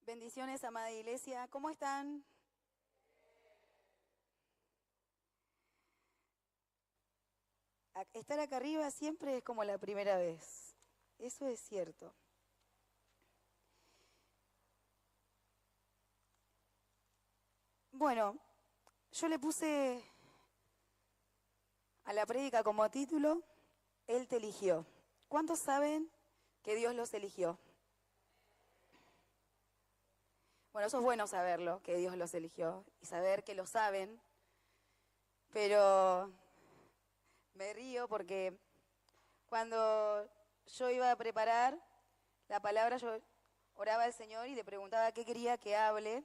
Bendiciones, amada iglesia. ¿Cómo están? Estar acá arriba siempre es como la primera vez. Eso es cierto. Bueno, yo le puse a la prédica como título, Él te eligió. ¿Cuántos saben que Dios los eligió? Bueno, eso es bueno saberlo, que Dios los eligió y saber que lo saben, pero me río porque cuando yo iba a preparar la palabra, yo oraba al Señor y le preguntaba qué quería que hable,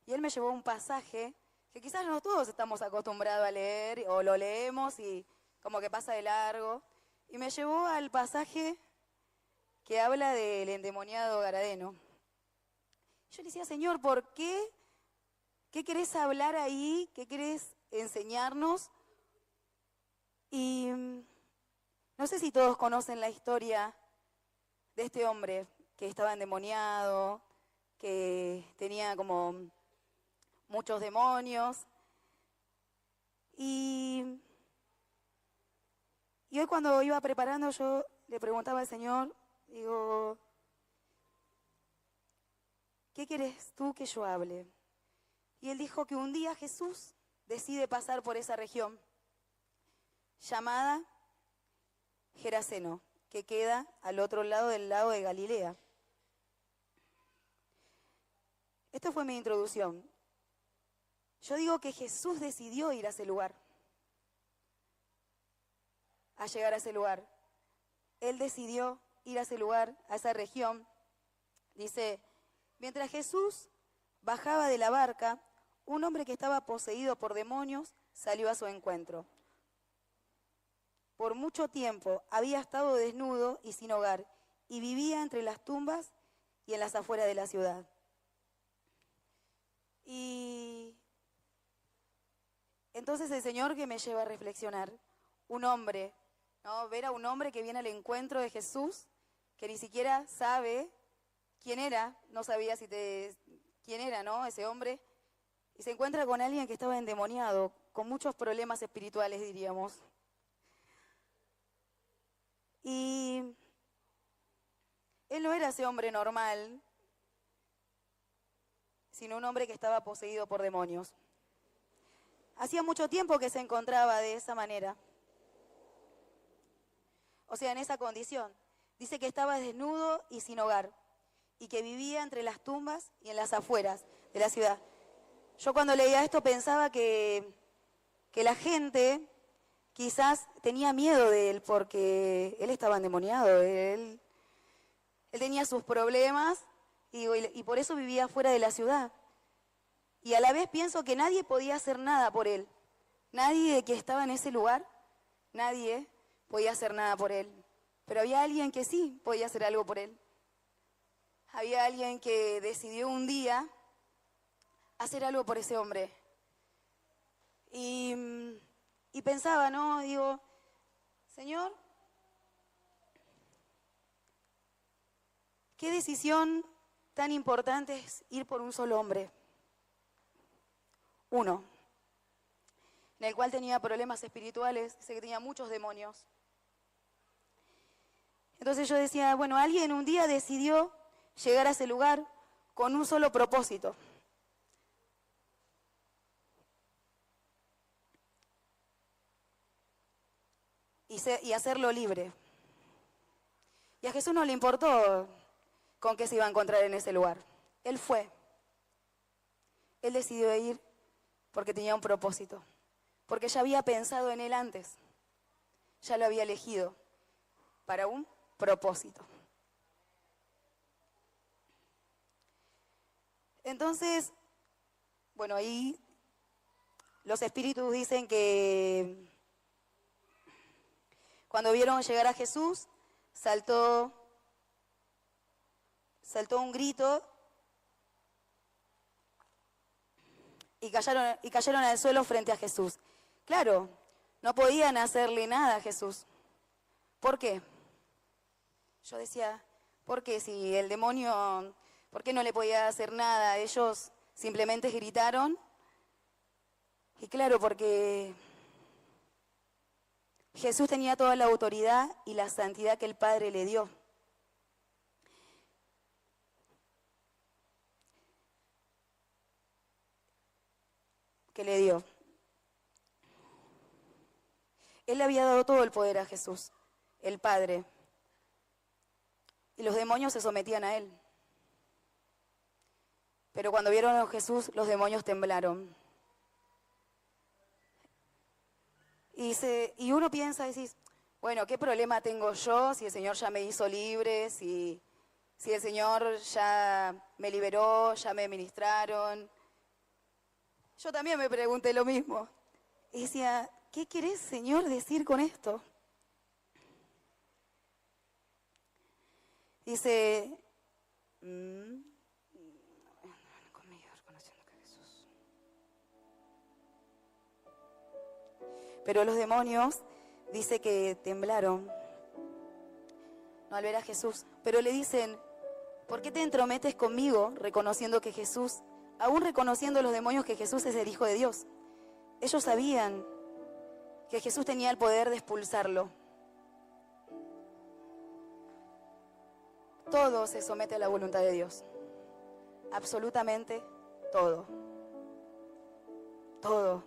y Él me llevó a un pasaje que quizás no todos estamos acostumbrados a leer, o lo leemos y como que pasa de largo, y me llevó al pasaje que habla del endemoniado Garadeno. Yo le decía, Señor, ¿por qué? ¿Qué querés hablar ahí? ¿Qué querés enseñarnos? Y no sé si todos conocen la historia de este hombre que estaba endemoniado, que tenía como muchos demonios. Y hoy cuando iba preparando yo le preguntaba al Señor, digo, ¿qué querés tú que yo hable? Y Él dijo que un día Jesús decide pasar por esa región llamada Geraseno, que queda al otro lado del lago de Galilea. Esta fue mi introducción. Yo digo que Jesús decidió ir a ese lugar, a llegar a ese lugar. Él decidió ir a ese lugar, a esa región. Dice, mientras Jesús bajaba de la barca, un hombre que estaba poseído por demonios salió a su encuentro. Por mucho tiempo había estado desnudo y sin hogar, y vivía entre las tumbas y en las afueras de la ciudad. Y entonces el Señor que me lleva a reflexionar, un hombre, ¿no? Ver a un hombre que viene al encuentro de Jesús, que ni siquiera sabe quién era, no sabía quién era, ¿no? Ese hombre, y se encuentra con alguien que estaba endemoniado, con muchos problemas espirituales, diríamos. Y él no era ese hombre normal, sino un hombre que estaba poseído por demonios. Hacía mucho tiempo que se encontraba de esa manera. O sea, en esa condición. Dice que estaba desnudo y sin hogar, y que vivía entre las tumbas y en las afueras de la ciudad. Yo cuando leía esto pensaba que la gente quizás tenía miedo de él porque él estaba endemoniado, él tenía sus problemas y por eso vivía fuera de la ciudad. Y a la vez pienso que nadie podía hacer nada por él. Nadie que estaba en ese lugar, nadie podía hacer nada por él. Pero había alguien que sí podía hacer algo por él. Había alguien que decidió un día hacer algo por ese hombre. Y pensaba, ¿no? Digo, Señor, ¿qué decisión tan importante es ir por un solo hombre? Uno, en el cual tenía problemas espirituales, dice que tenía muchos demonios. Entonces yo decía, bueno, alguien un día decidió llegar a ese lugar con un solo propósito. Y hacerlo libre. Y a Jesús no le importó con qué se iba a encontrar en ese lugar. Él fue. Él decidió ir porque tenía un propósito. Porque ya había pensado en él antes. Ya lo había elegido para un propósito. Entonces, bueno, ahí los espíritus dicen que cuando vieron llegar a Jesús, saltó un grito y cayeron al suelo frente a Jesús. Claro, no podían hacerle nada a Jesús. ¿Por qué? Yo decía, ¿por qué? Si el demonio ¿Por qué no le podía hacer nada? Ellos simplemente gritaron. Y claro, porque Jesús tenía toda la autoridad y la santidad que el Padre le dio. Que le dio. Él le había dado todo el poder a Jesús, el Padre. Y los demonios se sometían a él. Pero cuando vieron a Jesús, los demonios temblaron. Y uno piensa, decís, bueno, ¿qué problema tengo yo si el Señor ya me hizo libre, si el Señor ya me liberó, ya me ministraron? Yo también me pregunté lo mismo. Y decía, ¿qué querés, Señor, decir con esto? Dice, pero los demonios, dice que temblaron, no al ver a Jesús, pero le dicen, ¿por qué te entrometes conmigo reconociendo que Jesús, aún reconociendo los demonios que Jesús es el Hijo de Dios? Ellos sabían que Jesús tenía el poder de expulsarlo. Todo se somete a la voluntad de Dios. Absolutamente todo. Todo.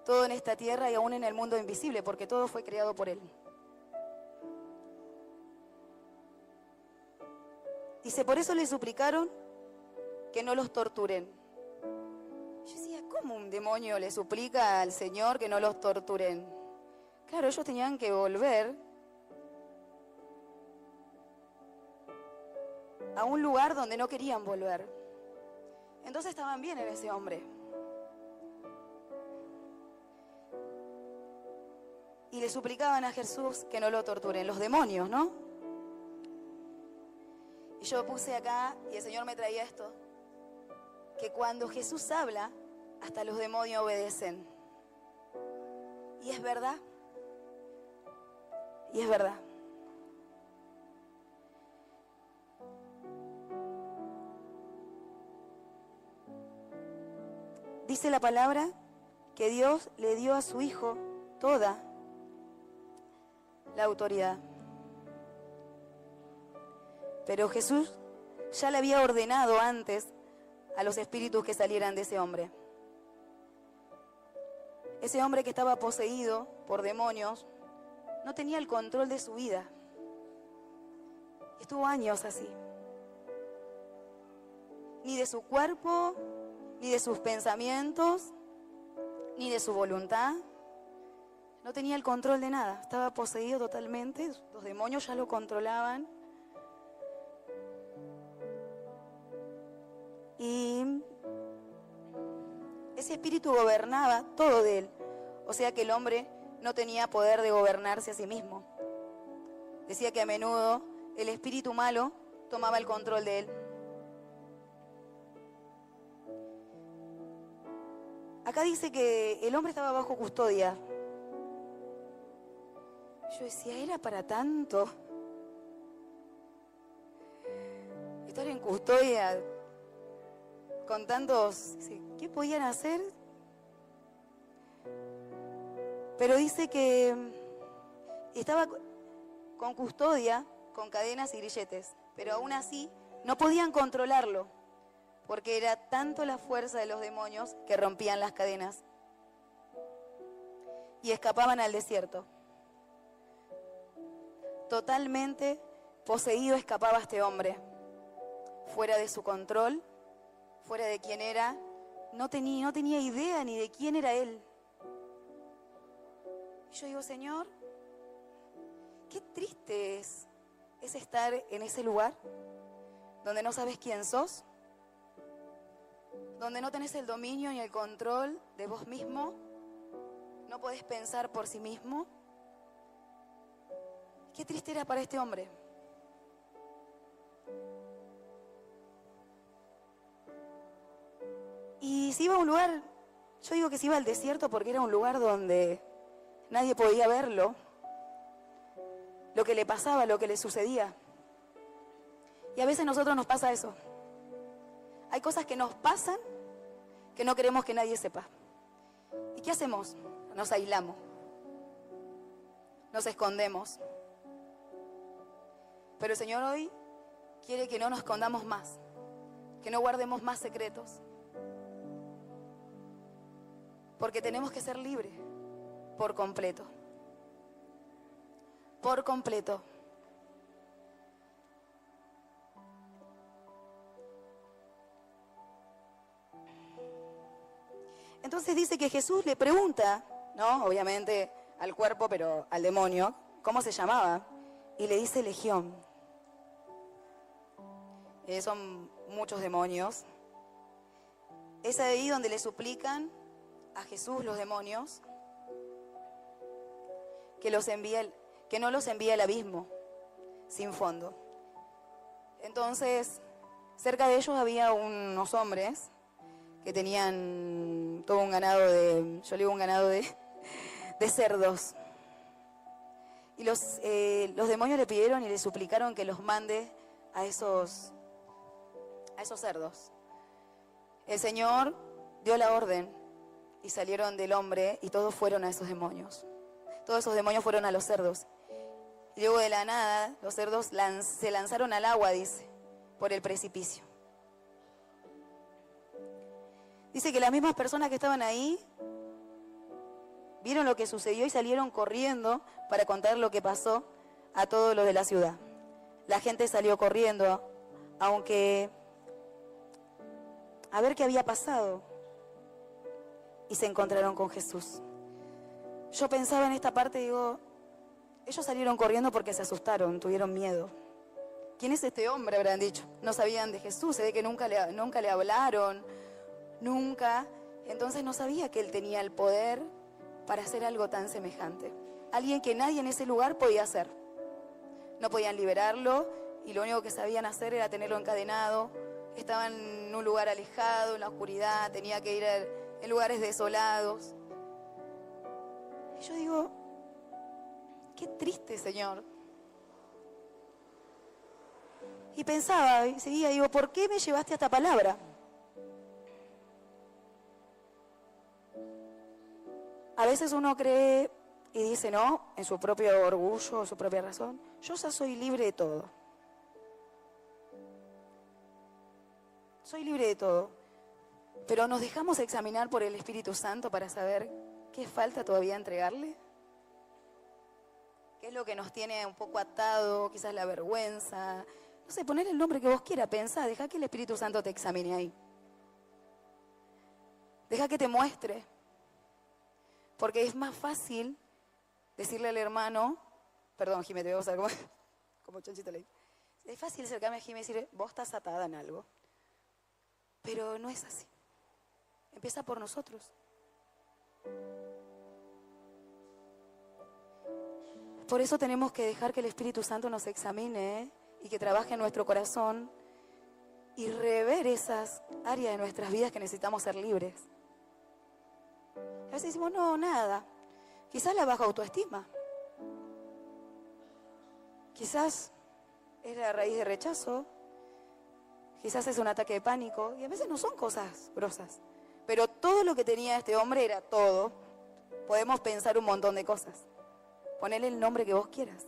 Todo en esta tierra y aún en el mundo invisible, porque todo fue creado por Él. Dice, por eso le suplicaron que no los torturen. Yo decía, ¿cómo un demonio le suplica al Señor que no los torturen? Claro, ellos tenían que volver a un lugar donde no querían volver. Entonces estaban bien en ese hombre. Y le suplicaban a Jesús que no lo torturen, los demonios, ¿no? Y yo puse acá, y el Señor me traía esto, que cuando Jesús habla, hasta los demonios obedecen. Y es verdad. Y es verdad. Dice la palabra que Dios le dio a su Hijo toda la autoridad. Pero Jesús ya le había ordenado antes a los espíritus que salieran de ese hombre. Ese hombre que estaba poseído por demonios no tenía el control de su vida. Estuvo años así. Ni de su cuerpo, ni de sus pensamientos, ni de su voluntad. No tenía el control de nada, estaba poseído totalmente, los demonios ya lo controlaban. Y ese espíritu gobernaba todo de él. O sea que el hombre no tenía poder de gobernarse a sí mismo. Decía que a menudo el espíritu malo tomaba el control de él. Acá dice que el hombre estaba bajo custodia. Yo decía, ¿era para tanto? Estar en custodia con tantos... ¿Qué podían hacer? Pero dice que estaba con custodia, con cadenas y grilletes, pero aún así no podían controlarlo, porque era tanto la fuerza de los demonios que rompían las cadenas y escapaban al desierto. Totalmente poseído escapaba este hombre, fuera de su control, fuera de quién era, no tenía idea ni de quién era él. Y yo digo, Señor, qué triste es estar en ese lugar donde no sabes quién sos, donde no tenés el dominio ni el control de vos mismo, no podés pensar por sí mismo. Qué triste era para este hombre. Y si iba a un lugar, yo digo que se iba al desierto porque era un lugar donde nadie podía verlo, lo que le pasaba, lo que le sucedía. Y a veces a nosotros nos pasa eso. Hay cosas que nos pasan que no queremos que nadie sepa. ¿Y qué hacemos? Nos aislamos. Nos escondemos. Pero el Señor hoy quiere que no nos escondamos más, que no guardemos más secretos. Porque tenemos que ser libres por completo. Por completo. Entonces dice que Jesús le pregunta, ¿no? Obviamente al cuerpo, pero al demonio, ¿cómo se llamaba? Y le dice Legión. Son muchos demonios. Es ahí donde le suplican a Jesús los demonios que no los envíe al abismo sin fondo. Entonces, cerca de ellos había unos hombres que tenían todo un ganado de cerdos. Y los demonios le pidieron y le suplicaron que los mande a esos cerdos. El Señor dio la orden y salieron del hombre y todos fueron a esos demonios. Todos esos demonios fueron a los cerdos. Y luego de la nada, los cerdos se lanzaron al agua, dice, por el precipicio. Dice que las mismas personas que estaban ahí vieron lo que sucedió y salieron corriendo para contar lo que pasó a todos los de la ciudad. La gente salió corriendo, aunque a ver qué había pasado, y se encontraron con Jesús. Yo pensaba en esta parte, digo, ellos salieron corriendo porque se asustaron, tuvieron miedo. ¿Quién es este hombre?, habrán dicho. No sabían de Jesús, se ve que nunca le hablaron, nunca. Entonces no sabía que él tenía el poder para hacer algo tan semejante. Alguien que nadie en ese lugar podía hacer. No podían liberarlo y lo único que sabían hacer era tenerlo encadenado. Estaban en un lugar alejado, en la oscuridad, tenía que ir en lugares desolados. Y yo digo, qué triste, Señor. Y pensaba, y seguía, digo, ¿por qué me llevaste a esta palabra? A veces uno cree y dice, no, en su propio orgullo, su propia razón, yo ya soy libre de todo. Soy libre de todo. Pero nos dejamos examinar por el Espíritu Santo para saber qué falta todavía entregarle. ¿Qué es lo que nos tiene un poco atado? Quizás la vergüenza. No sé, poner el nombre que vos quieras, pensá, deja que el Espíritu Santo te examine ahí. Deja que te muestre. Porque es más fácil decirle al hermano, perdón, Jimé, te voy a usar como chanchito ley. Es fácil acercarme a Jimé y decir, vos estás atada en algo. Pero no es así. Empieza por nosotros. Por eso tenemos que dejar que el Espíritu Santo nos examine, y que trabaje en nuestro corazón y rever esas áreas de nuestras vidas que necesitamos ser libres. A veces decimos, no, nada. Quizás la baja autoestima. Quizás es la raíz de rechazo. Quizás es un ataque de pánico. Y a veces no son cosas grosas. Pero todo lo que tenía este hombre era todo. Podemos pensar un montón de cosas. Ponele el nombre que vos quieras.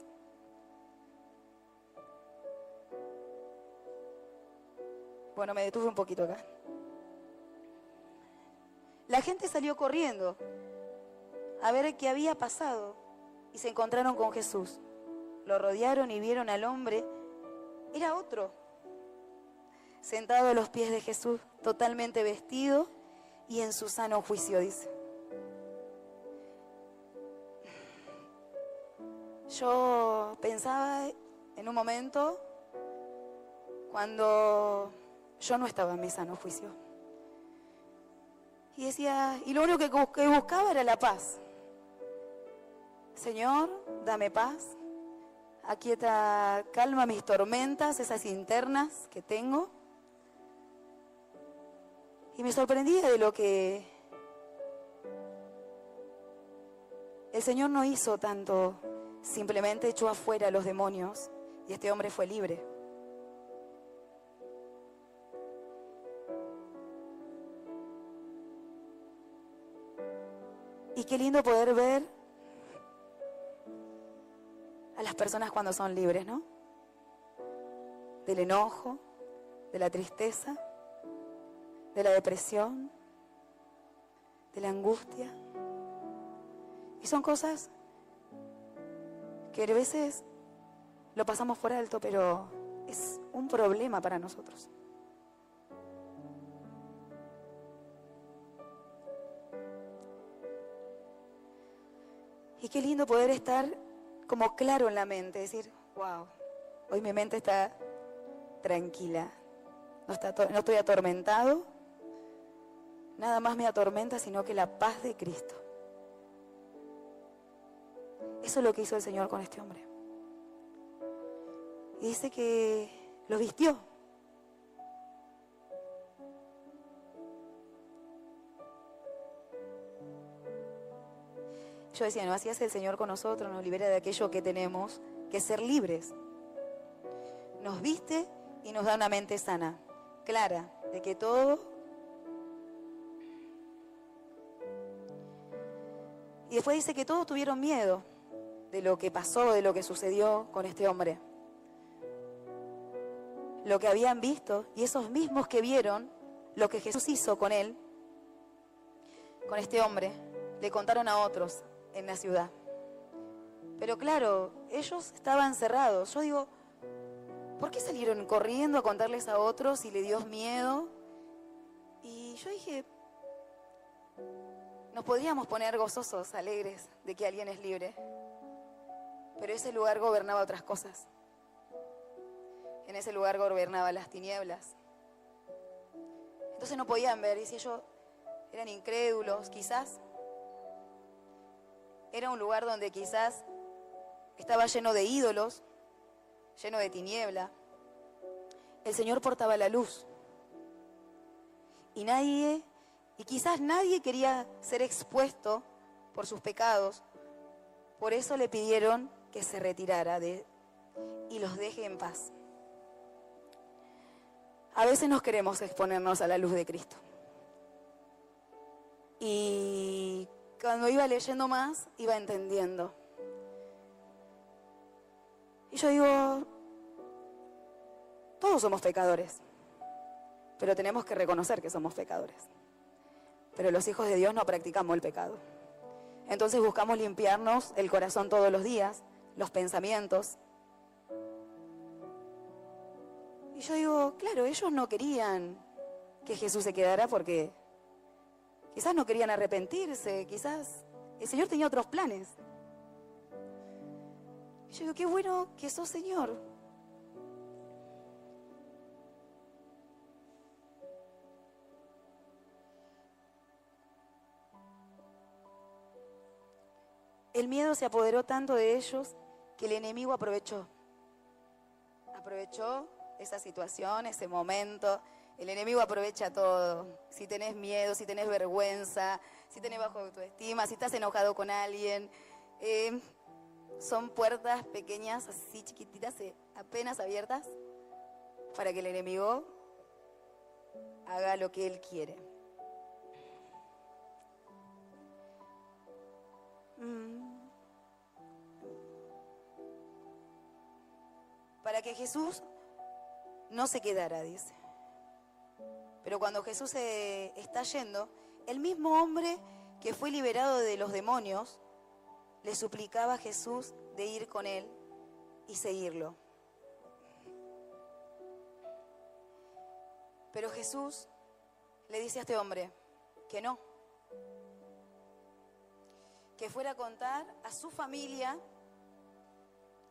Bueno, me detuve un poquito acá. La gente salió corriendo a ver qué había pasado y se encontraron con Jesús. Lo rodearon y vieron al hombre. Era otro, sentado a los pies de Jesús, totalmente vestido y en su sano juicio, dice. Yo pensaba en un momento cuando yo no estaba en mi sano juicio. Y decía, y lo único que buscaba era la paz. Señor, dame paz. Aquieta, calma mis tormentas, esas internas que tengo. Y me sorprendía de lo que el Señor no hizo tanto, simplemente echó afuera a los demonios y este hombre fue libre. Y qué lindo poder ver a las personas cuando son libres, ¿no? Del enojo, de la tristeza, de la depresión, de la angustia. Y son cosas que a veces lo pasamos por alto, pero es un problema para nosotros. Y qué lindo poder estar como claro en la mente, decir, wow, hoy mi mente está tranquila, no estoy atormentado, nada más me atormenta sino que la paz de Cristo. Eso es lo que hizo el Señor con este hombre. Y dice que lo vistió. Yo decía, no, así es el Señor con nosotros, nos libera de aquello que tenemos que ser libres. Nos viste y nos da una mente sana, clara, de que todo... Y después dice que todos tuvieron miedo de lo que pasó, de lo que sucedió con este hombre. Lo que habían visto, y esos mismos que vieron lo que Jesús hizo con él, con este hombre, le contaron a otros en la ciudad. Pero claro, ellos estaban cerrados. Yo digo, ¿por qué salieron corriendo a contarles a otros y le dio miedo? Y yo dije, nos podríamos poner gozosos, alegres de que alguien es libre. Pero ese lugar gobernaba otras cosas. En ese lugar gobernaba las tinieblas. Entonces no podían ver, y si ellos eran incrédulos, quizás. Era un lugar donde quizás estaba lleno de ídolos, lleno de tiniebla. El Señor portaba la luz. Y quizás nadie quería ser expuesto por sus pecados. Por eso le pidieron que se retirara y los deje en paz. A veces nos queremos exponernos a la luz de Cristo. Y cuando iba leyendo más, iba entendiendo. Y yo digo, todos somos pecadores, pero tenemos que reconocer que somos pecadores. Pero los hijos de Dios no practicamos el pecado. Entonces buscamos limpiarnos el corazón todos los días, los pensamientos. Y yo digo, claro, ellos no querían que Jesús se quedara porque quizás no querían arrepentirse, quizás el Señor tenía otros planes. Y yo digo, qué bueno que sos Señor. El miedo se apoderó tanto de ellos que el enemigo aprovechó esa situación, ese momento. El enemigo aprovecha todo. Si tenés miedo, si tenés vergüenza, si tenés bajo autoestima, si estás enojado con alguien. Son puertas pequeñas, así chiquititas, apenas abiertas, para que el enemigo haga lo que él quiere. Para que Jesús no se quedara, dice. Pero cuando Jesús se está yendo, el mismo hombre que fue liberado de los demonios le suplicaba a Jesús de ir con él y seguirlo. Pero Jesús le dice a este hombre que no, que fuera a contar a su familia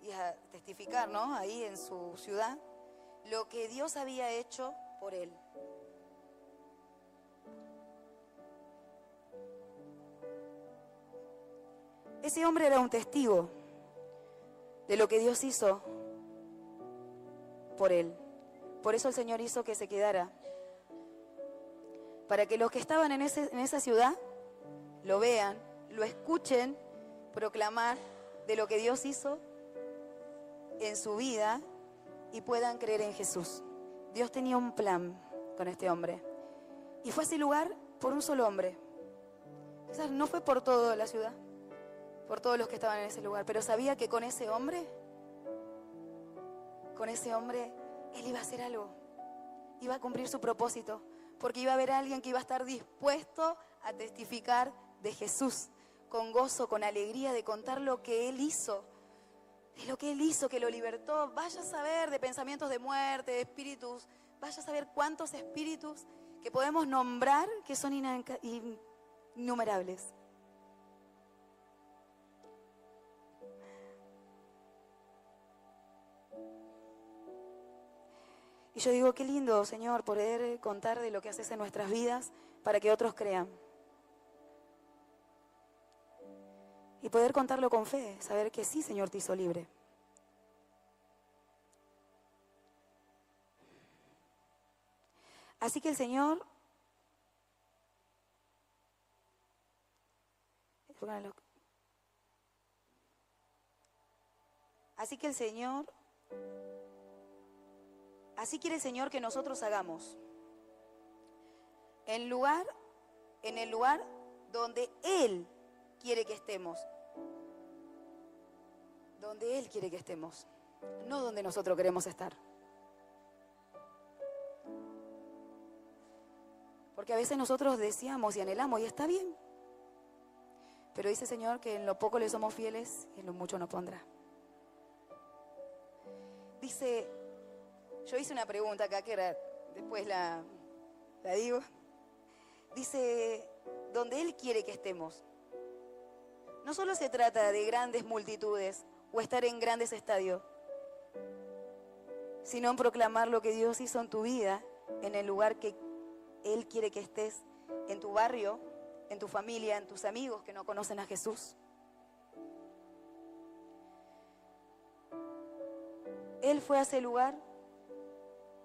y a testificar, ¿no?, ahí en su ciudad, lo que Dios había hecho por él. Ese hombre era un testigo de lo que Dios hizo por él. Por eso el Señor hizo que se quedara. Para que los que estaban en esa ciudad lo vean, lo escuchen proclamar de lo que Dios hizo en su vida y puedan creer en Jesús. Dios tenía un plan con este hombre. Y fue a ese lugar por un solo hombre. Quizás no fue por toda la ciudad, por todos los que estaban en ese lugar, pero sabía que con ese hombre, él iba a hacer algo, iba a cumplir su propósito, porque iba a haber alguien que iba a estar dispuesto a testificar de Jesús, con gozo, con alegría, de contar lo que Él hizo, de lo que Él hizo, que lo libertó. Vaya a saber de pensamientos de muerte, de espíritus, vaya a saber cuántos espíritus que podemos nombrar que son innumerables. Y yo digo, qué lindo, Señor, poder contar de lo que haces en nuestras vidas para que otros crean. Y poder contarlo con fe, saber que sí, Señor, te hizo libre. Así que el Señor... Así quiere el Señor que nosotros hagamos. En el lugar donde Él quiere que estemos. Donde Él quiere que estemos. No donde nosotros queremos estar. Porque a veces nosotros deseamos y anhelamos y está bien. Pero dice el Señor que en lo poco le somos fieles y en lo mucho nos pondrá. Dice, yo hice una pregunta acá que después la digo. Dice, donde Él quiere que estemos. No solo se trata de grandes multitudes o estar en grandes estadios, sino en proclamar lo que Dios hizo en tu vida, en el lugar que Él quiere que estés, en tu barrio, en tu familia, en tus amigos que no conocen a Jesús. Él fue a ese lugar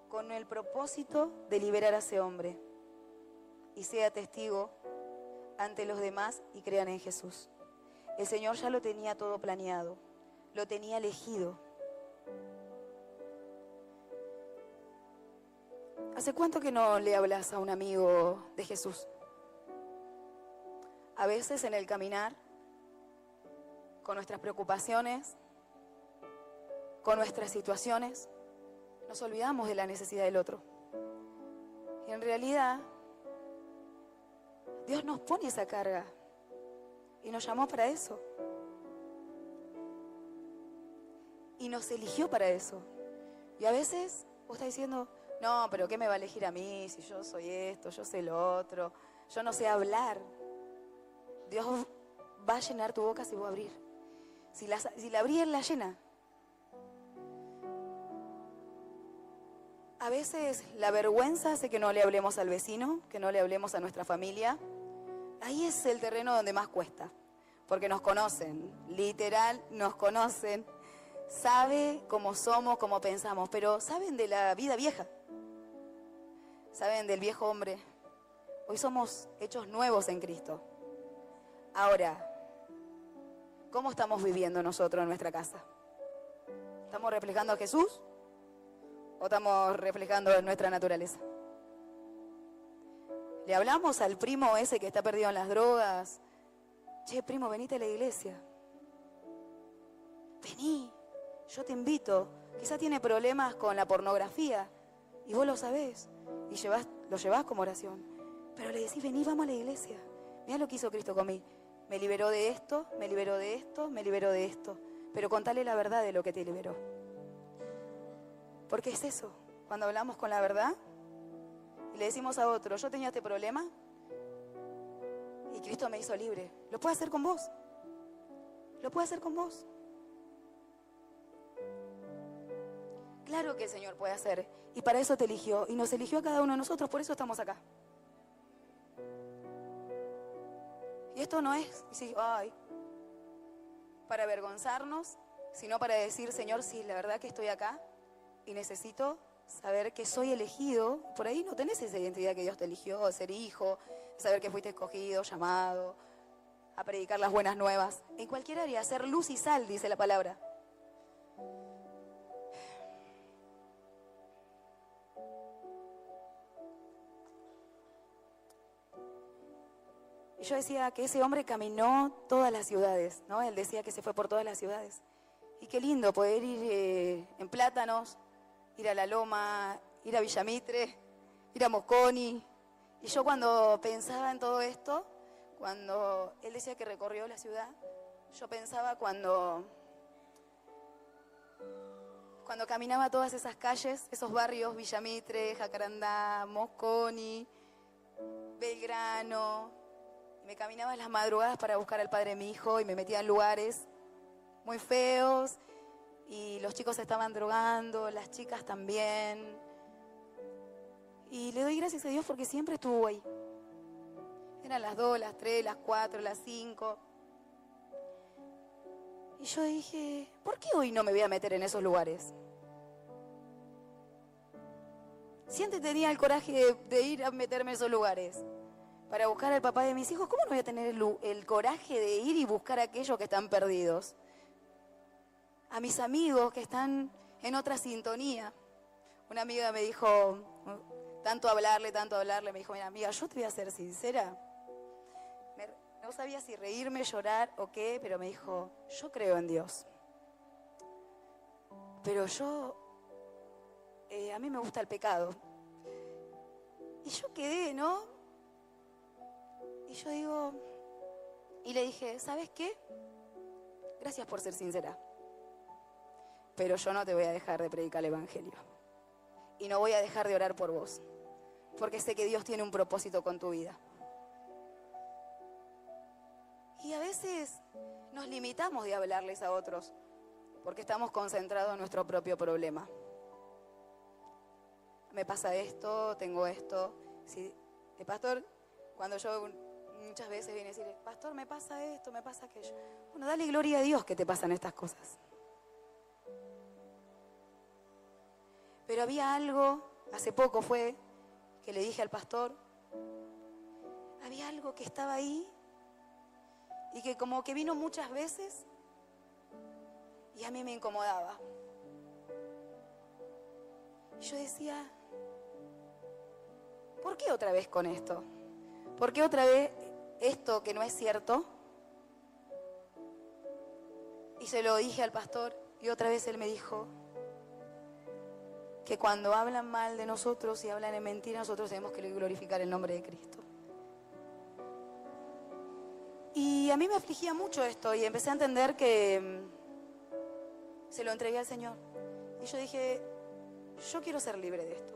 con el propósito de liberar a ese hombre y sea testigo ante los demás y crean en Jesús. El Señor ya lo tenía todo planeado, lo tenía elegido. ¿Hace cuánto que no le hablas a un amigo de Jesús? A veces en el caminar, con nuestras preocupaciones, con nuestras situaciones, nos olvidamos de la necesidad del otro. Y en realidad, Dios nos pone esa carga y nos llamó para eso. Y nos eligió para eso. Y a veces vos estás diciendo, no, pero ¿qué me va a elegir a mí si yo soy esto, yo soy lo otro? Yo no sé hablar. Dios va a llenar tu boca si vos abrir. Si la abrí, Él la llena. A veces la vergüenza hace que no le hablemos al vecino, que no le hablemos a nuestra familia. Ahí es el terreno donde más cuesta, porque nos conocen, literal nos conocen, sabe cómo somos, cómo pensamos, pero saben de la vida vieja, saben del viejo hombre. Hoy somos hechos nuevos en Cristo. Ahora, ¿cómo estamos viviendo nosotros en nuestra casa? ¿Estamos reflejando a Jesús o estamos reflejando nuestra naturaleza? ¿Le hablamos al primo ese que está perdido en las drogas? Che, primo, venite a la iglesia. Vení, yo te invito. Quizá tiene problemas con la pornografía y vos lo sabés y lo llevás como oración. Pero le decís, vení, vamos a la iglesia. Mirá lo que hizo Cristo conmigo. Me liberó de esto, me liberó de esto, me liberó de esto. Pero contale la verdad de lo que te liberó. Porque es eso, cuando hablamos con la verdad y le decimos a otro, yo tenía este problema y Cristo me hizo libre. Lo puede hacer con vos. Lo puede hacer con vos. Claro que el Señor puede hacer. Y para eso te eligió. Y nos eligió a cada uno de nosotros. Por eso estamos acá. Y esto no es, sí, para avergonzarnos, sino para decir, Señor, sí, la verdad que estoy acá y necesito saber que soy elegido. Por ahí no tenés esa identidad que Dios te eligió, ser hijo, saber que fuiste escogido, llamado a predicar las buenas nuevas. En cualquier área, ser luz y sal, dice la palabra. Y yo decía que ese hombre caminó todas las ciudades, ¿no? Él decía que se fue por todas las ciudades. Y qué lindo poder ir en Plátanos, ir a La Loma, ir a Villamitre, ir a Mosconi. Y yo cuando pensaba en todo esto, cuando él decía que recorrió la ciudad, yo pensaba cuando caminaba todas esas calles, esos barrios, Villamitre, Jacarandá, Mosconi, Belgrano. Me caminaba en las madrugadas para buscar al padre de mi hijo y me metía en lugares muy feos y los chicos se estaban drogando, las chicas también. Y le doy gracias a Dios porque siempre estuvo ahí. Eran las 2, las 3, las 4, las 5. Y yo dije, ¿por qué hoy no me voy a meter en esos lugares? Si antes tenía el coraje de ir a meterme en esos lugares para buscar al papá de mis hijos, ¿cómo no voy a tener el coraje de ir y buscar a aquellos que están perdidos? A mis amigos que están en otra sintonía. Una amiga me dijo, tanto hablarle, me dijo, mira amiga, yo te voy a ser sincera. No sabía si reírme, llorar o qué, pero me dijo, yo creo en Dios. Pero a mí me gusta el pecado. Y yo quedé, ¿no? Y yo digo, y le dije, ¿sabes qué? Gracias por ser sincera. Pero yo no te voy a dejar de predicar el evangelio. Y no voy a dejar de orar por vos. Porque sé que Dios tiene un propósito con tu vida. Y a veces nos limitamos de hablarles a otros. Porque estamos concentrados en nuestro propio problema. Me pasa esto, tengo esto. Sí, el pastor, cuando yo muchas veces viene a decir, pastor, me pasa esto, me pasa aquello. Bueno, dale gloria a Dios que te pasan estas cosas. Pero había algo, hace poco fue, que le dije al pastor, había algo que estaba ahí y que como que vino muchas veces y a mí me incomodaba. Y yo decía, ¿por qué otra vez con esto? ¿Por qué otra vez esto que no es cierto? Y se lo dije al pastor y otra vez él me dijo que cuando hablan mal de nosotros y hablan en mentira, nosotros tenemos que glorificar el nombre de Cristo. Y a mí me afligía mucho esto y empecé a entender que se lo entregué al Señor. Y yo dije, yo quiero ser libre de esto.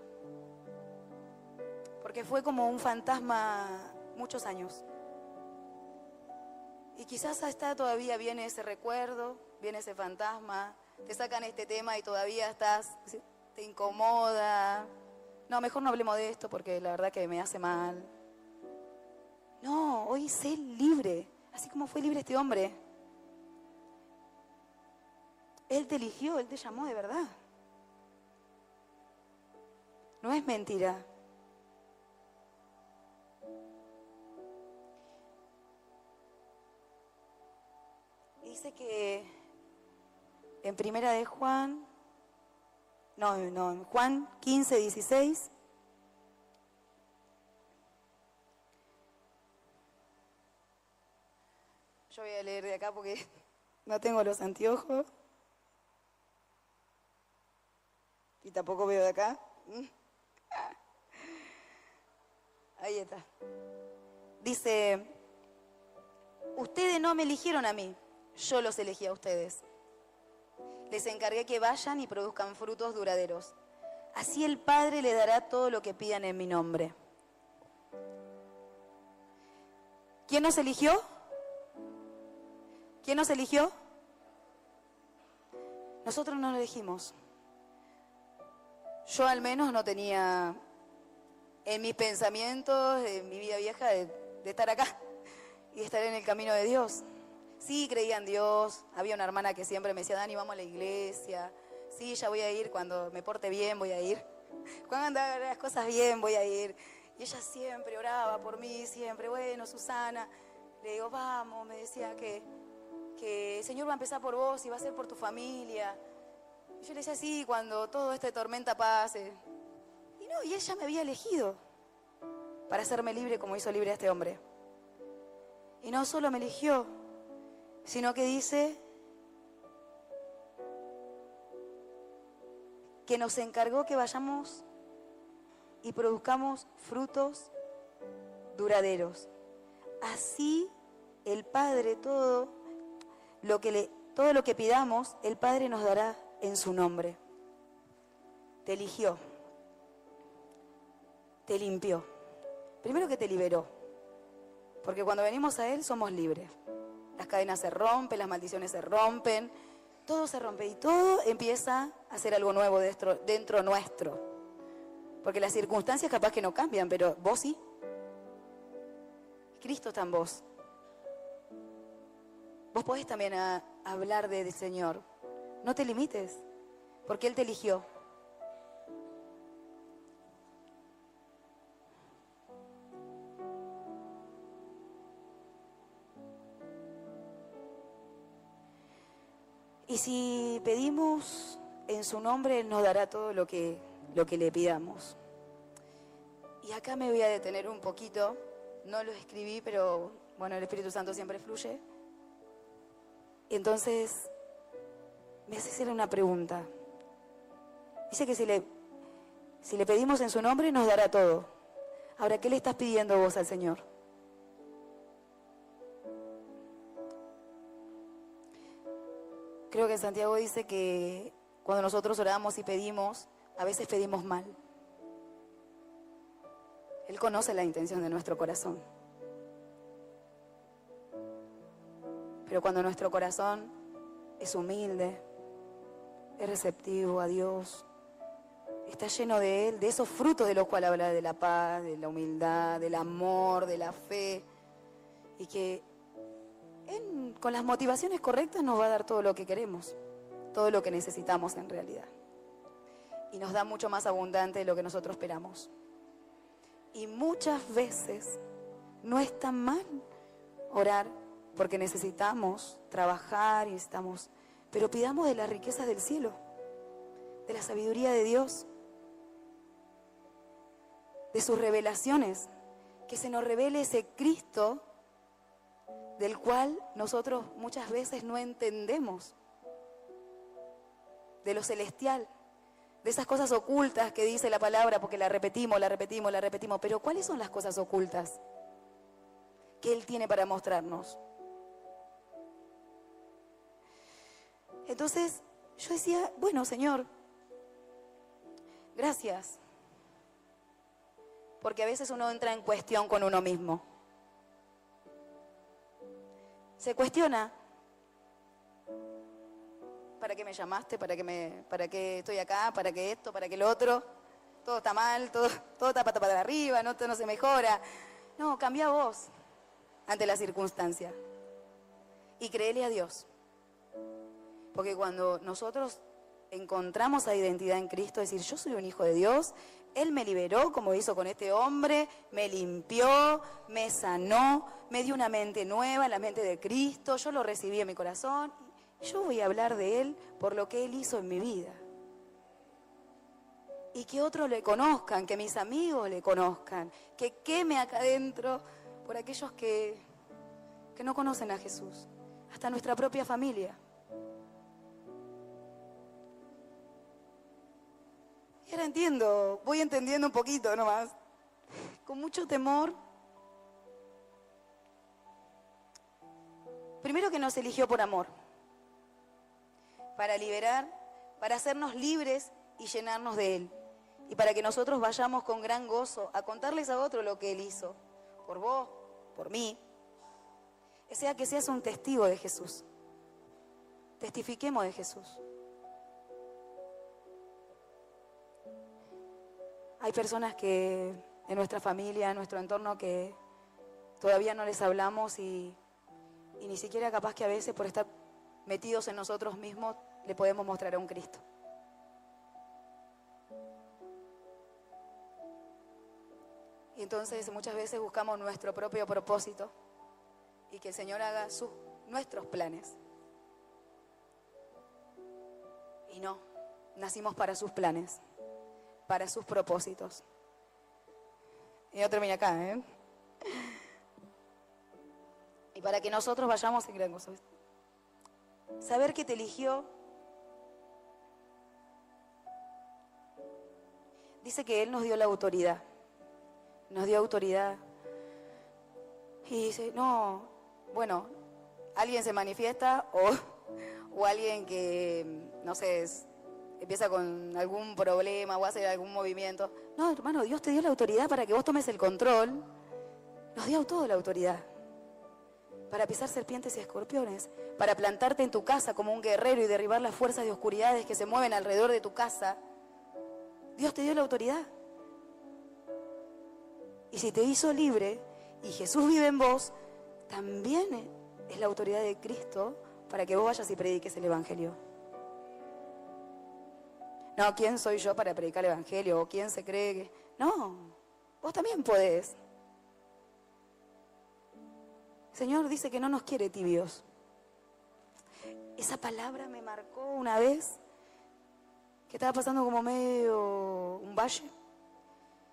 Porque fue como un fantasma muchos años. Y quizás hasta todavía viene ese recuerdo, viene ese fantasma, te sacan este tema y todavía te incomoda. No, mejor no hablemos de esto porque la verdad que me hace mal. No, hoy sé libre, así como fue libre este hombre. Él te eligió, Él te llamó de verdad. No es mentira. Dice que en primera de Juan, en Juan 15, 16, yo voy a leer de acá porque no tengo los anteojos y tampoco veo de acá. Ahí está. Dice, ustedes no me eligieron a mí, yo los elegí a ustedes. Les encargué que vayan y produzcan frutos duraderos. Así el Padre le dará todo lo que pidan en mi nombre. ¿Quién nos eligió? ¿Quién nos eligió? Nosotros no lo elegimos. Yo al menos no tenía en mis pensamientos, en mi vida vieja, de estar acá y de estar en el camino de Dios. Sí, creía en Dios. Había una hermana que siempre me decía, Dani, vamos a la iglesia. Sí, ya voy a ir. Cuando me porte bien, voy a ir. Cuando haga las cosas bien, voy a ir. Y ella siempre oraba por mí, siempre. Bueno, Susana. Le digo, vamos. Me decía que el Señor va a empezar por vos y va a ser por tu familia. Y yo le decía, sí, cuando todo esta tormenta pase. Y ella me había elegido para hacerme libre como hizo libre a este hombre. Y no solo me eligió, sino que dice que nos encargó que vayamos y produzcamos frutos duraderos. Así el Padre, todo lo que pidamos, el Padre nos dará en su nombre. Te eligió, te limpió. Primero que te liberó, porque cuando venimos a Él somos libres. Las cadenas se rompen, las maldiciones se rompen, todo se rompe y todo empieza a ser algo nuevo dentro nuestro. Porque las circunstancias capaz que no cambian, pero vos sí. Cristo está en vos. Vos podés también hablar del Señor. No te limites, porque Él te eligió. Y si pedimos en su nombre, Él nos dará todo lo que le pidamos. Y acá me voy a detener un poquito. No lo escribí, pero bueno, el Espíritu Santo siempre fluye. Entonces, me hace hacer una pregunta. Dice que si le pedimos en su nombre, nos dará todo. Ahora, ¿qué le estás pidiendo vos al Señor? Creo que Santiago dice que cuando nosotros oramos y pedimos, a veces pedimos mal. Él conoce la intención de nuestro corazón. Pero cuando nuestro corazón es humilde, es receptivo a Dios, está lleno de Él, de esos frutos de los cuales habla, de la paz, de la humildad, del amor, de la fe, y que Él, con las motivaciones correctas, nos va a dar todo lo que queremos, todo lo que necesitamos en realidad. Y nos da mucho más abundante de lo que nosotros esperamos. Y muchas veces no es tan mal orar, porque necesitamos trabajar y pero pidamos de las riquezas del cielo, de la sabiduría de Dios, de sus revelaciones, que se nos revele ese Cristo del cual nosotros muchas veces no entendemos, de lo celestial, de esas cosas ocultas que dice la palabra, porque la repetimos, pero ¿cuáles son las cosas ocultas que Él tiene para mostrarnos? Entonces yo decía, bueno, Señor, gracias, porque a veces uno entra en cuestión con uno mismo. Se cuestiona, ¿para qué me llamaste? ¿Para qué estoy acá? ¿Para qué esto? ¿Para qué lo otro? Todo está mal, todo está pata para arriba, no se mejora. No, cambia vos ante la circunstancia y créele a Dios. Porque cuando nosotros encontramos la identidad en Cristo, es decir, yo soy un hijo de Dios, Él me liberó, como hizo con este hombre, me limpió, me sanó, me dio una mente nueva, la mente de Cristo, yo lo recibí en mi corazón. Yo voy a hablar de Él por lo que Él hizo en mi vida. Y que otros le conozcan, que mis amigos le conozcan, que queme acá adentro por aquellos que no conocen a Jesús, hasta nuestra propia familia. Y ahora entiendo, voy entendiendo un poquito nomás, con mucho temor. Primero que nos eligió por amor, para liberar, para hacernos libres y llenarnos de Él. Y para que nosotros vayamos con gran gozo a contarles a otros lo que Él hizo, por vos, por mí. O sea, que seas un testigo de Jesús. Testifiquemos de Jesús. Hay personas que en nuestra familia, en nuestro entorno, que todavía no les hablamos y ni siquiera capaz que a veces por estar metidos en nosotros mismos le podemos mostrar a un Cristo. Y entonces muchas veces buscamos nuestro propio propósito y que el Señor haga nuestros planes. Y no, nacimos para sus planes, para sus propósitos. Y yo termino acá, ¿eh? y para que nosotros vayamos en gran gozo. Saber que te eligió. Dice que Él nos dio la autoridad. Nos dio autoridad. Y dice, no, bueno, alguien se manifiesta o alguien que, no sé, empieza con algún problema o hace algún movimiento. No, hermano, Dios te dio la autoridad para que vos tomes el control. Nos dio toda la autoridad. Para pisar serpientes y escorpiones, para plantarte en tu casa como un guerrero y derribar las fuerzas de oscuridades que se mueven alrededor de tu casa. Dios te dio la autoridad. Y si te hizo libre y Jesús vive en vos, también es la autoridad de Cristo para que vos vayas y prediques el Evangelio. No, ¿quién soy yo para predicar el Evangelio? ¿O quién se cree que...? No, vos también podés. El Señor dice que no nos quiere tibios. Esa palabra me marcó una vez que estaba pasando como medio un valle.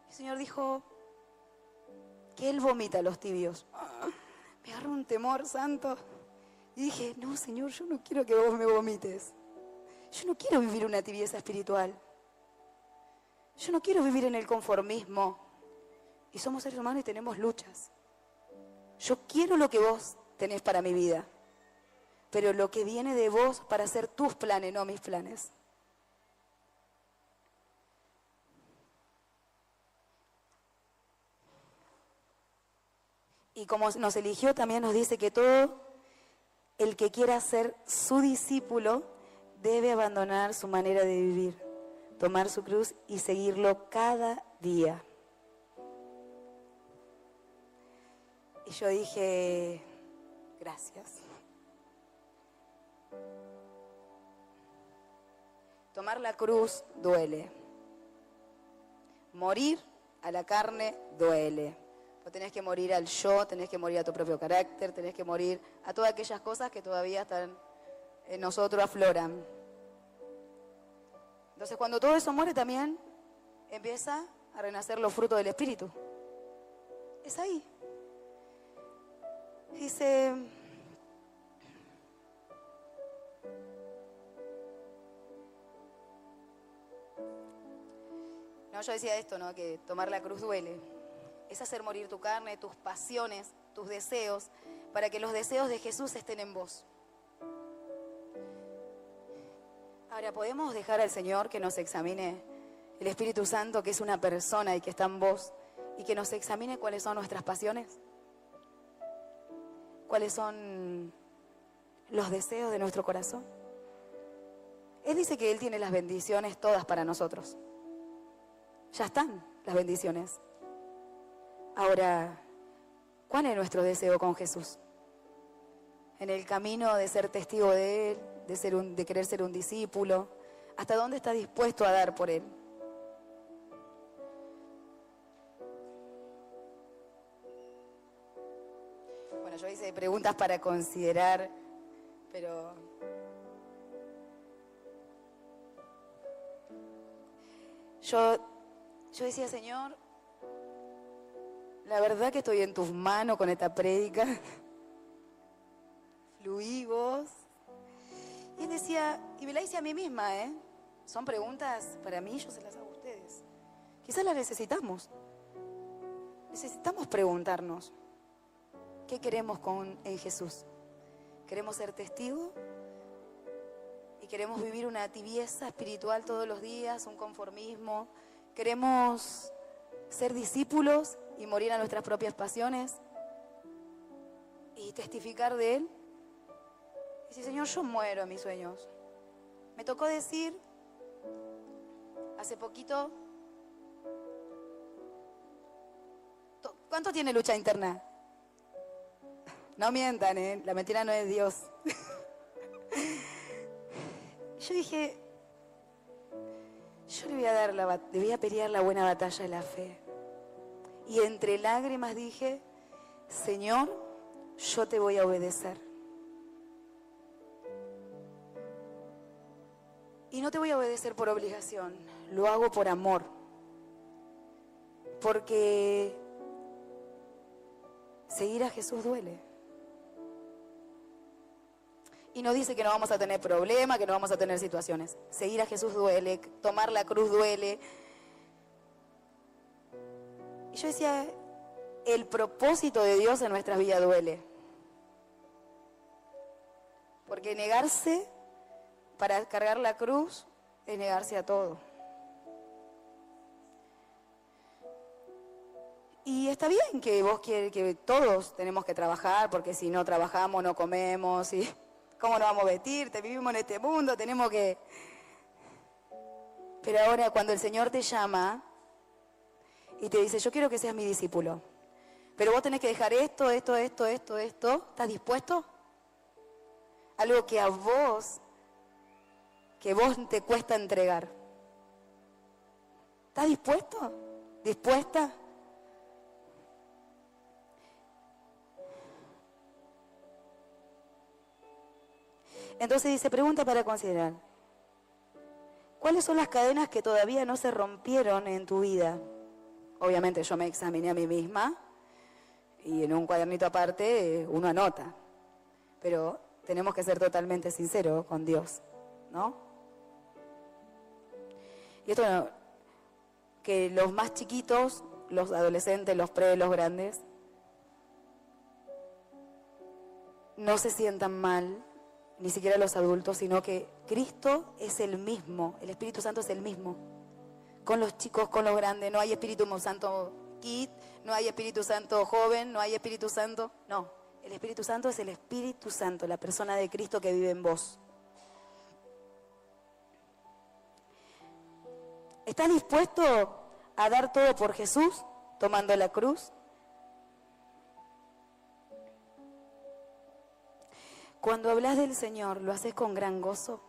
El Señor dijo que Él vomita a los tibios. Me agarró un temor santo. Y dije, no, Señor, yo no quiero que vos me vomites. Yo no quiero vivir una tibieza espiritual. Yo no quiero vivir en el conformismo. Y somos seres humanos y tenemos luchas. Yo quiero lo que vos tenés para mi vida, pero lo que viene de vos para hacer tus planes, no mis planes. Y como nos eligió, también nos dice que todo el que quiera ser su discípulo debe abandonar su manera de vivir, tomar su cruz y seguirlo cada día. Y yo dije, gracias. Tomar la cruz duele. Morir a la carne duele. Vos tenés que morir al yo, tenés que morir a tu propio carácter, tenés que morir a todas aquellas cosas que todavía están en nosotros, afloran. Entonces cuando todo eso muere también empieza a renacer los frutos del Espíritu. Es ahí. Dice, no, yo decía esto, ¿no? Que tomar la cruz duele. Es hacer morir tu carne, tus pasiones, tus deseos, para que los deseos de Jesús estén en vos. Ahora, ¿podemos dejar al Señor que nos examine el Espíritu Santo, que es una persona y que está en vos, y que nos examine cuáles son nuestras pasiones? ¿Cuáles son los deseos de nuestro corazón? Él dice que Él tiene las bendiciones todas para nosotros. Ya están las bendiciones. Ahora, ¿cuál es nuestro deseo con Jesús? En el camino de ser testigo de Él, de querer ser un discípulo, ¿hasta dónde está dispuesto a dar por Él? Bueno, yo hice preguntas para considerar, pero yo decía, Señor, la verdad que estoy en tus manos con esta prédica. Fluí vos. Y él decía, y me la hice a mí misma, son preguntas para mí, yo se las hago a ustedes. Quizás las necesitamos. Necesitamos preguntarnos, ¿qué queremos en Jesús? ¿Queremos ser testigos? ¿Y queremos vivir una tibieza espiritual todos los días, un conformismo? ¿Queremos ser discípulos y morir a nuestras propias pasiones y testificar de Él? Y si, Señor, yo muero a mis sueños. Me tocó decir hace poquito, ¿cuánto tiene lucha interna? No mientan, la mentira no es Dios. Yo dije, yo le voy a pelear la buena batalla de la fe. Y entre lágrimas dije, Señor, yo te voy a obedecer. Y no te voy a obedecer por obligación, lo hago por amor. Porque seguir a Jesús duele. Y nos dice que no vamos a tener problemas, que no vamos a tener situaciones. Seguir a Jesús duele, tomar la cruz duele. Y yo decía, el propósito de Dios en nuestras vidas duele. Porque negarse para cargar la cruz es negarse a todo. Y está bien que vos quieres que todos tenemos que trabajar, porque si no trabajamos no comemos, y ¿cómo nos vamos a vestir? Vivimos en este mundo, tenemos que... Pero ahora cuando el Señor te llama y te dice, yo quiero que seas mi discípulo, pero vos tenés que dejar esto, ¿estás dispuesto? Algo que a vos te cuesta entregar. ¿Estás dispuesto? ¿Dispuesta? Entonces dice, pregunta para considerar. ¿Cuáles son las cadenas que todavía no se rompieron en tu vida? Obviamente yo me examiné a mí misma y en un cuadernito aparte uno anota. Pero tenemos que ser totalmente sinceros con Dios, ¿no? Y esto, que los más chiquitos, los adolescentes, los los grandes, no se sientan mal, ni siquiera los adultos, sino que Cristo es el mismo, el Espíritu Santo es el mismo. Con los chicos, con los grandes, no hay Espíritu Santo kid, no hay Espíritu Santo joven, no hay Espíritu Santo, no. El Espíritu Santo es el Espíritu Santo, la persona de Cristo que vive en vos. ¿Estás dispuesto a dar todo por Jesús, tomando la cruz? Cuando hablas del Señor, ¿lo haces con gran gozo?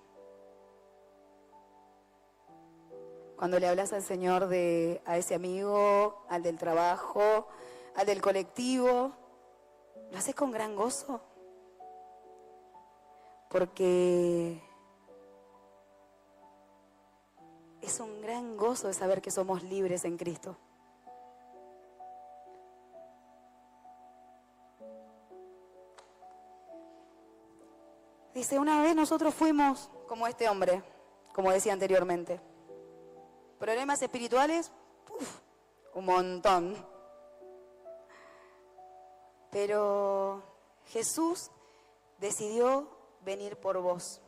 Cuando le hablas al Señor a ese amigo, al del trabajo, al del colectivo, ¿lo haces con gran gozo? Porque es un gran gozo de saber que somos libres en Cristo. Dice, una vez nosotros fuimos como este hombre, como decía anteriormente. Problemas espirituales, un montón. Pero Jesús decidió venir por vos.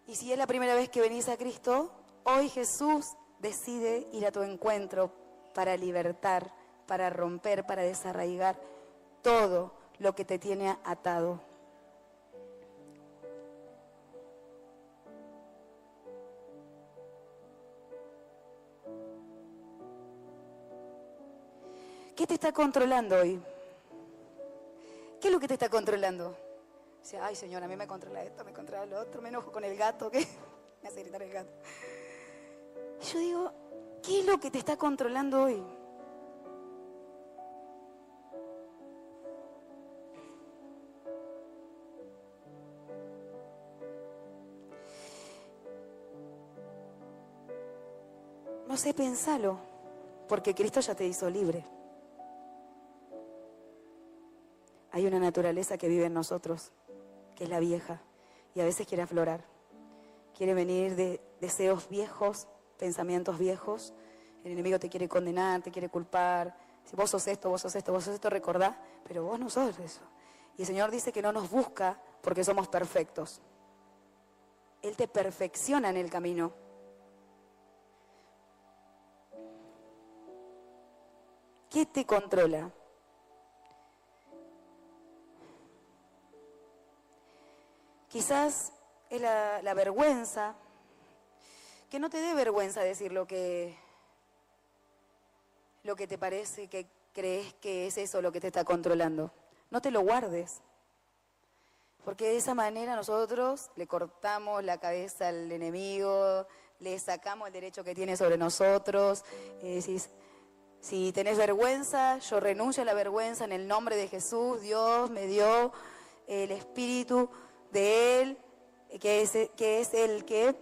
Y si es la primera vez que venís a Cristo, hoy Jesús decide ir a tu encuentro para libertar, para romper, para desarraigar todo lo que te tiene atado. ¿Qué te está controlando hoy? ¿Qué es lo que te está controlando? Dice, ay Señor, a mí me controla esto, me controla lo otro, me enojo con el gato, ¿qué? Me hace gritar el gato. Y yo digo, ¿qué es lo que te está controlando hoy? No sé, pensalo, porque Cristo ya te hizo libre. Hay una naturaleza que vive en nosotros, que es la vieja, y a veces quiere aflorar. Quiere venir de deseos viejos, pensamientos viejos. El enemigo te quiere condenar, te quiere culpar. Si vos sos esto, vos sos esto, vos sos esto, recordá, pero vos no sos eso. Y el Señor dice que no nos busca porque somos perfectos. Él te perfecciona en el camino. ¿Qué te controla? Quizás es la vergüenza, que no te dé vergüenza decir lo que te parece, que crees que es eso lo que te está controlando. No te lo guardes, porque de esa manera nosotros le cortamos la cabeza al enemigo, le sacamos el derecho que tiene sobre nosotros. Decís, si tenés vergüenza, yo renuncio a la vergüenza en el nombre de Jesús. Dios me dio el Espíritu de Él, que es el que,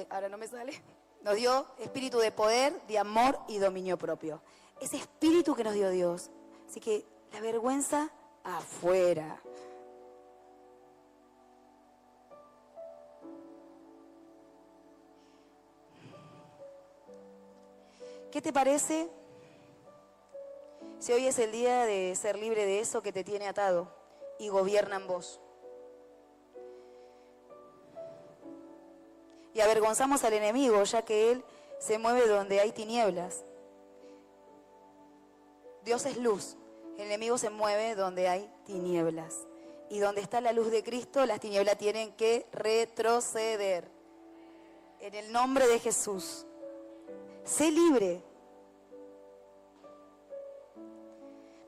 ahora no me sale, nos dio espíritu de poder, de amor y dominio propio. Ese espíritu que nos dio Dios. Así que la vergüenza afuera. ¿Qué te parece si hoy es el día de ser libre de eso que te tiene atado y gobierna en vos? Y avergonzamos al enemigo, ya que él se mueve donde hay tinieblas. Dios es luz, el enemigo se mueve donde hay tinieblas. Y donde está la luz de Cristo, las tinieblas tienen que retroceder. En el nombre de Jesús. Sé libre.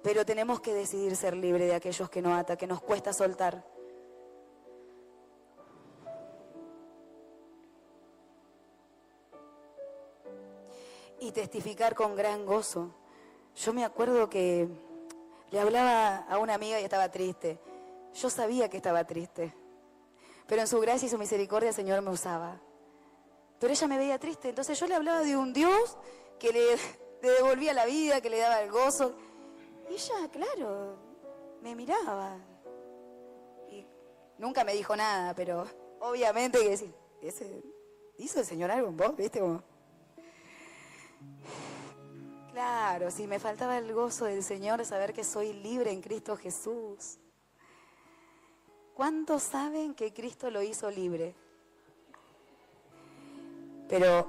Pero tenemos que decidir ser libre de aquellos que nos atan, que nos cuesta soltar. Y testificar con gran gozo. Yo me acuerdo que le hablaba a una amiga y estaba triste. Yo sabía que estaba triste. Pero en su gracia y su misericordia el Señor me usaba. Pero ella me veía triste. Entonces yo le hablaba de un Dios que le devolvía la vida, que le daba el gozo. Y ella, claro, me miraba. Y nunca me dijo nada, pero obviamente que sí. ¿Hizo el Señor algo en vos? ¿Viste? Como... Claro, sí, me faltaba el gozo del Señor, saber que soy libre en Cristo Jesús. ¿Cuántos saben que Cristo lo hizo libre? Pero,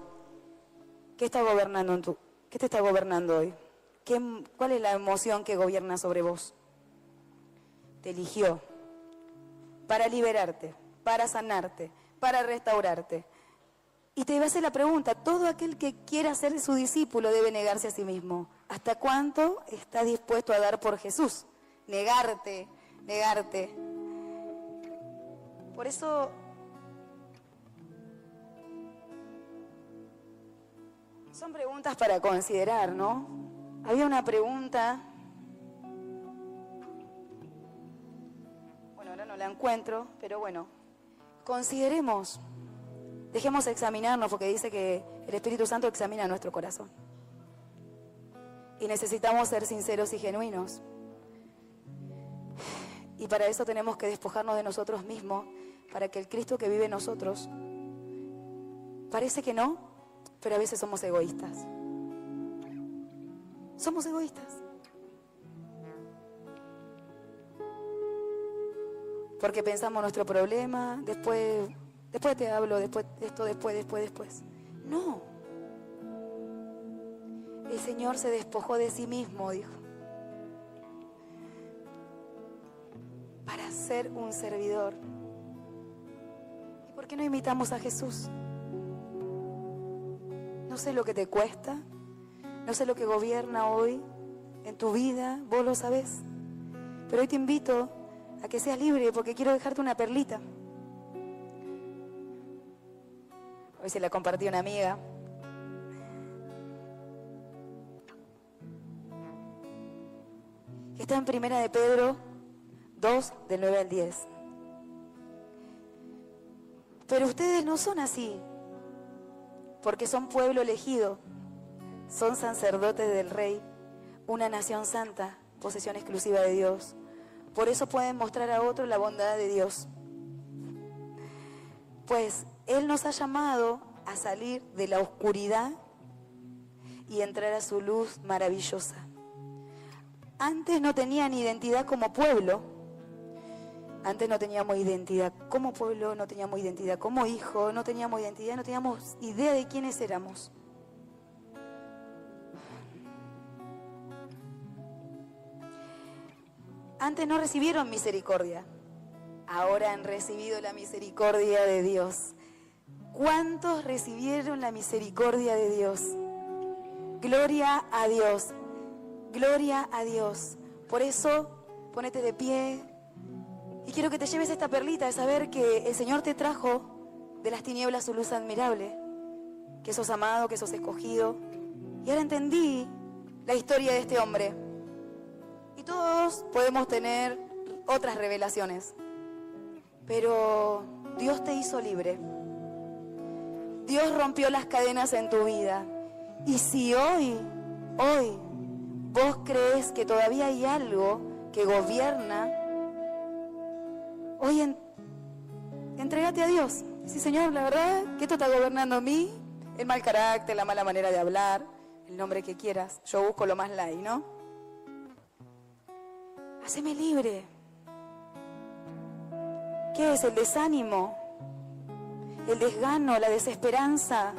¿qué está gobernando en tú? ¿Qué te está gobernando hoy? ¿Cuál es la emoción que gobierna sobre vos? Te eligió para liberarte, para sanarte, para restaurarte. Y te iba a hacer la pregunta, todo aquel que quiera ser su discípulo debe negarse a sí mismo. ¿Hasta cuánto estás dispuesto a dar por Jesús? Negarte. Por eso, son preguntas para considerar, ¿no? Había una pregunta, bueno, ahora no la encuentro, pero bueno, consideremos. Dejemos examinarnos, porque dice que el Espíritu Santo examina nuestro corazón. Y necesitamos ser sinceros y genuinos. Y para eso tenemos que despojarnos de nosotros mismos, para que el Cristo que vive en nosotros, parece que no, pero a veces somos egoístas. Somos egoístas. Porque pensamos nuestro problema, después te hablo, después. No. El Señor se despojó de sí mismo, dijo, para ser un servidor. ¿Y por qué no imitamos a Jesús? No sé lo que te cuesta, no sé lo que gobierna hoy en tu vida, vos lo sabés. Pero hoy te invito a que seas libre, porque quiero dejarte una perlita. Hoy se la compartí a una amiga. Está en 1 de Pedro 2, del 9 al 10. Pero ustedes no son así, porque son pueblo elegido, son sacerdotes del Rey, una nación santa, posesión exclusiva de Dios. Por eso pueden mostrar a otros la bondad de Dios. Pues Él nos ha llamado a salir de la oscuridad y entrar a su luz maravillosa. Antes no tenían identidad como pueblo. Antes no teníamos identidad como pueblo, no teníamos identidad como hijo, no teníamos identidad, no teníamos idea de quiénes éramos. Antes no recibieron misericordia. Ahora han recibido la misericordia de Dios. ¿Cuántos recibieron la misericordia de Dios? Gloria a Dios. Gloria a Dios. Por eso, ponete de pie. Y quiero que te lleves esta perlita de saber que el Señor te trajo de las tinieblas su luz admirable. Que sos amado, que sos escogido. Y ahora entendí la historia de este hombre. Y todos podemos tener otras revelaciones. Pero Dios te hizo libre. Dios rompió las cadenas en tu vida. Y si hoy, vos crees que todavía hay algo que gobierna, hoy entrégate a Dios. Sí, Señor, la verdad que esto está gobernando a mí, el mal carácter, la mala manera de hablar, el nombre que quieras. Yo busco lo más light, ¿no? Haceme libre. ¿Qué es? El desánimo, el desgano, la desesperanza.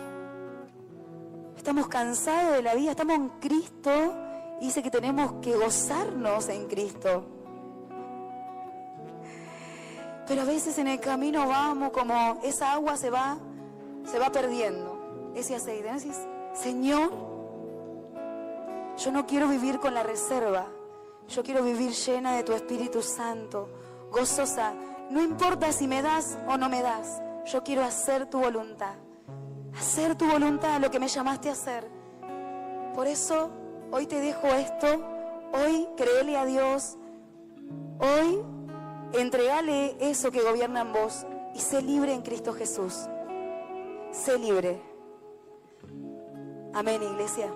Estamos cansados de la vida, estamos en Cristo y dice que tenemos que gozarnos en Cristo. Pero a veces en el camino vamos como esa agua se va perdiendo, ese aceite. ¿No? Decís, Señor, yo no quiero vivir con la reserva, yo quiero vivir llena de tu Espíritu Santo, gozosa. No importa si me das o no me das, yo quiero hacer tu voluntad, lo que me llamaste a hacer. Por eso hoy te dejo esto, hoy créele a Dios, hoy entregale eso que gobierna en vos y sé libre en Cristo Jesús. Sé libre. Amén, iglesia.